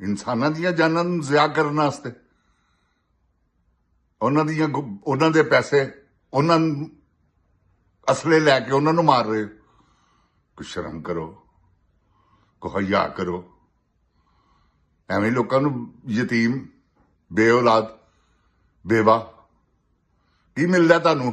ਇਨਸਾਨਾਂ ਦੀਆਂ ਜਾਨਾਂ ਨੂੰ ਜ਼ਾਇਆ ਕਰਨ ਵਾਸਤੇ ਉਹਨਾਂ ਦੇ ਪੈਸੇ ਉਹਨਾਂ ਨੂੰ ਅਸਲੇ ਲੈ ਕੇ ਉਹਨਾਂ ਨੂੰ ਮਾਰ ਰਹੇ ਹੋ। ਕੁਛ ਸ਼ਰਮ ਕਰੋ, ਕੋ ਹਯਾ ਕਰੋ। ਐਵੇਂ ਲੋਕਾਂ ਨੂੰ ਯਤੀਮ, ਬੇਔਲਾਦ, ਬੇਵਾ ਕੀ ਮਿਲਦਾ ਤੁਹਾਨੂੰ?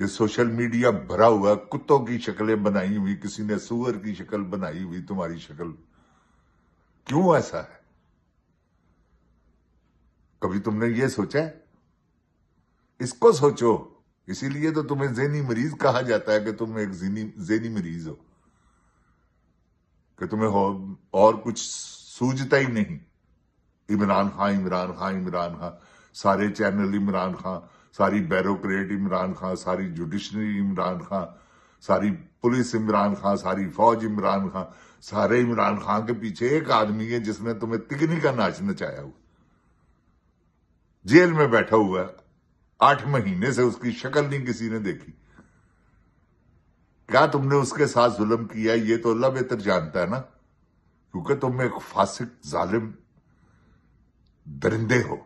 یہ سوشل میڈیا بھرا ہوا ہے کتوں کی شکلیں بنائی ہوئی، کسی نے سور کی شکل بنائی ہوئی، تمہاری شکل کیوں ایسا ہے؟ کبھی تم نے یہ سوچا ہے؟ اس کو سوچو. اسی لیے تو تمہیں ذہنی مریض کہا جاتا ہے کہ تم ایک ذہنی مریض ہو، کہ تمہیں اور کچھ سوجتا ہی نہیں. عمران خان عمران خان عمران خان، سارے چینل عمران خان، ساری بیوروکریٹ عمران خان، ساری جوڈیشنری عمران خان، ساری پولیس عمران خان، ساری فوج عمران خان. سارے عمران خان کے پیچھے ایک آدمی ہے جس نے تمہیں تگنی کا ناچ نچایا ہوا، جیل میں بیٹھا ہوا ہے. 8 مہینے سے اس کی شکل نہیں کسی نے دیکھی. کیا تم نے اس کے ساتھ ظلم کیا؟ یہ تو اللہ بہتر جانتا ہے نا، کیونکہ تم ایک فاسق ظالم درندے ہو،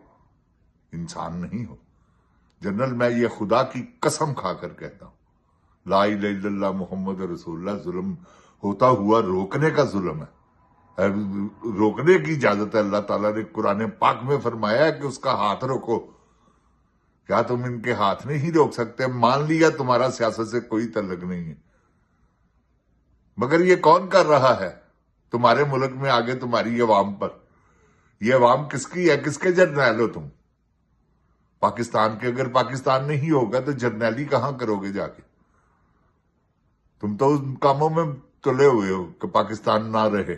انسان نہیں ہو. جنرل، میں یہ خدا کی قسم کھا کر کہتا ہوں، لا الہ الا اللہ محمد رسول اللہ ظلم ہوتا ہوا روکنے کا ظلم ہے. روکنے کی اجازت ہے. اللہ تعالیٰ نے قرآن پاک میں فرمایا ہے کہ اس کا ہاتھ روکو. کیا تم ان کے ہاتھ نہیں روک سکتے؟ مان لیا تمہارا سیاست سے کوئی تعلق نہیں ہے، مگر یہ کون کر رہا ہے تمہارے ملک میں آگے تمہاری عوام پر؟ یہ عوام کس کی ہے؟ کس کے جرنیل ہو تم؟ پاکستان کے. اگر پاکستان نہیں ہوگا تو جرنیلی کہاں کرو گے جا کے؟ تم تو ان کاموں میں تلے ہوئے ہو کہ پاکستان نہ رہے،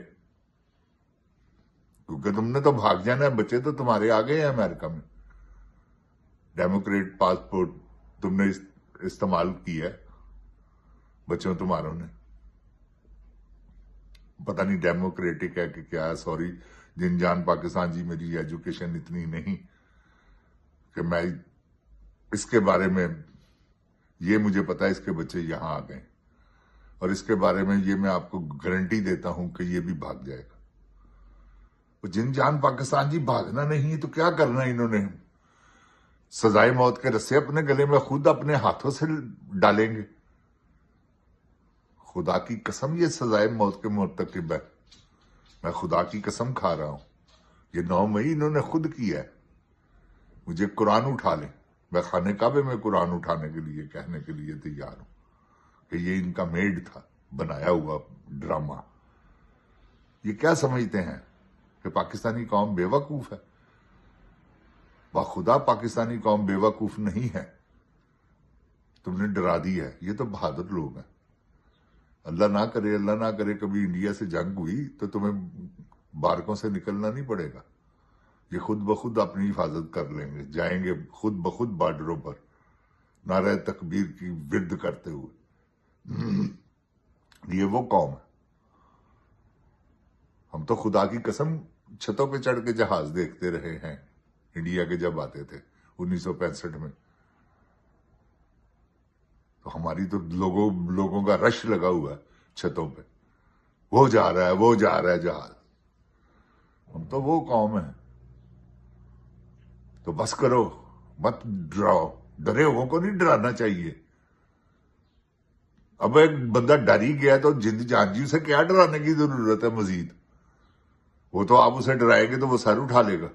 کیونکہ تم نے تو بھاگ جانا ہے. بچے تو تمہارے آ گئے ہیں امریکہ میں. ڈیموکریٹ پاسپورٹ تم نے استعمال کیا ہے بچوں تمہاروں نے. پتہ نہیں ڈیموکریٹک ہے کہ کیا ہے. سوری جن جان پاکستان جی، میری ایجوکیشن اتنی نہیں کہ میں اس کے بارے میں، یہ مجھے پتا ہے اس کے بچے یہاں آ گئے، اور اس کے بارے میں یہ میں آپ کو گارنٹی دیتا ہوں کہ یہ بھی بھاگ جائے گا. جن جان پاکستان جی بھاگنا نہیں ہے تو کیا کرنا ہے انہوں نے؟ سزائے موت کے رسے اپنے گلے میں خود اپنے ہاتھوں سے ڈالیں گے. خدا کی قسم یہ سزائے موت کے مرتکب ہے. میں خدا کی قسم کھا رہا ہوں. یہ 9 مئی انہوں نے خود کیا ہے. مجھے قرآن اٹھا لیں، میں خانہ کعبے میں قرآن اٹھانے کے لیے کہنے کے لیے تیار ہوں کہ یہ ان کا میڈ تھا، بنایا ہوا ڈرامہ. یہ کیا سمجھتے ہیں کہ پاکستانی قوم بے وقوف ہے؟ خدا پاکستانی قوم بے وقوف نہیں ہے. تم نے ڈرا دی ہے. یہ تو بہادر لوگ ہیں. اللہ نہ کرے کبھی انڈیا سے جنگ ہوئی تو تمہیں بارکوں سے نکلنا نہیں پڑے گا. یہ خود بخود اپنی حفاظت کر لیں گے، جائیں گے خود بخود بارڈروں پر نعرہ تکبیر کی ورد کرتے ہوئے. یہ وہ قوم ہے. ہم تو خدا کی قسم چھتوں پہ چڑھ کے جہاز دیکھتے رہے ہیں انڈیا کے جب آتے تھے 1965 میں. تو ہماری تو لوگوں کا رش لگا ہوا ہے چھتوں پہ. وہ جا رہا ہے جہاز. ہم تو وہ قوم ہیں. تو بس کرو، مت ڈراؤ. ڈرے ہووں کو نہیں ڈرانا چاہیے. اب ایک بندہ ڈر ہی گیا تو جند جان جی اسے کیا ڈرانے کی ضرورت ہے مزید؟ وہ تو آپ اسے ڈرائیں گے تو وہ سر اٹھا لے گا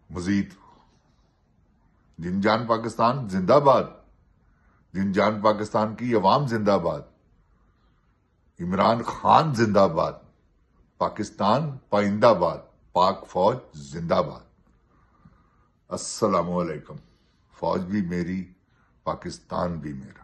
مزید. جن جان پاکستان زندہ باد. جن جان پاکستان کی عوام زندہ باد. عمران خان زندہ باد. پاکستان پائندہ باد. پاک فوج زندہ باد. السلام علیکم. فوج بھی میری، پاکستان بھی میرا.